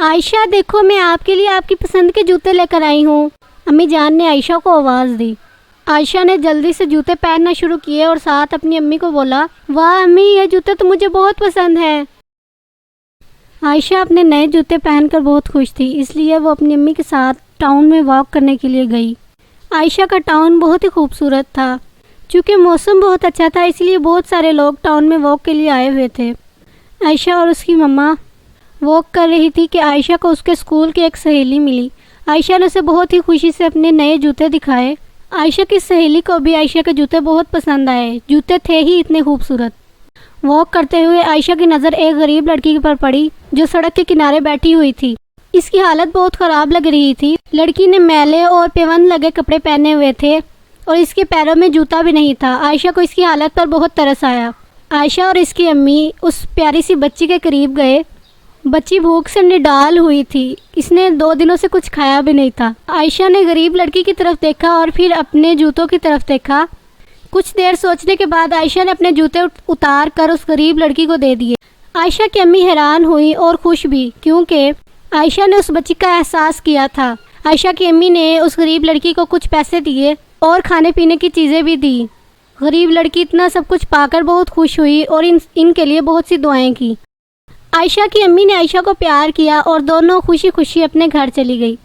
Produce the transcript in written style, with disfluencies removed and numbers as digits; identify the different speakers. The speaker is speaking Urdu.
Speaker 1: عائشہ دیکھو، میں آپ کے لیے آپ کی پسند کے جوتے لے کر آئی ہوں۔ امی جان نے عائشہ کو آواز دی۔ عائشہ نے جلدی سے جوتے پہننا شروع کیے اور ساتھ اپنی امی کو بولا، واہ امی، یہ جوتے تو مجھے بہت پسند ہیں۔ عائشہ اپنے نئے جوتے پہن کر بہت خوش تھی، اس لیے وہ اپنی امی کے ساتھ ٹاؤن میں واک کرنے کے لیے گئی۔ عائشہ کا ٹاؤن بہت ہی خوبصورت تھا۔ چونکہ موسم بہت اچھا تھا، اس لیے بہت سارے لوگ ٹاؤن میں واک کے لیے آئے ہوئے تھے۔ عائشہ اور اس کی مما واک کر رہی تھی کہ عائشہ کو اس کے اسکول کی ایک سہیلی ملی۔ عائشہ نے اسے بہت ہی خوشی سے اپنے نئے جوتے دکھائے۔ عائشہ کی سہیلی کو بھی عائشہ کے جوتے بہت پسند آئے، جوتے تھے ہی اتنے خوبصورت۔ واک کرتے ہوئے عائشہ کی نظر ایک غریب لڑکی پر پڑی جو سڑک کے کنارے بیٹھی ہوئی تھی۔ اس کی حالت بہت خراب لگ رہی تھی۔ لڑکی نے میلے اور پیوند لگے کپڑے پہنے ہوئے تھے اور اس کے پیروں میں جوتا بھی نہیں تھا۔ عائشہ کو اس کی حالت پر بہت ترس آیا۔ عائشہ اور اس کی امی اس پیاری سی بچی کے قریب گئے۔ بچی بھوک سے نڈال ہوئی تھی، اس نے 2 دنوں سے کچھ کھایا بھی نہیں تھا۔ عائشہ نے غریب لڑکی کی طرف دیکھا اور پھر اپنے جوتوں کی طرف دیکھا۔ کچھ دیر سوچنے کے بعد عائشہ نے اپنے جوتے اتار کر اس غریب لڑکی کو دے دیے۔ عائشہ کی امی حیران ہوئی اور خوش بھی، کیونکہ عائشہ نے اس بچی کا احساس کیا تھا۔ عائشہ کی امی نے اس غریب لڑکی کو کچھ پیسے دیے اور کھانے پینے کی چیزیں بھی دی۔ غریب لڑکی اتنا سب کچھ پا کر بہت خوش ہوئی اور ان کے لیے بہت سی دعائیں کی۔ عائشہ کی امی نے عائشہ کو پیار کیا اور دونوں خوشی خوشی اپنے گھر چلی گئی۔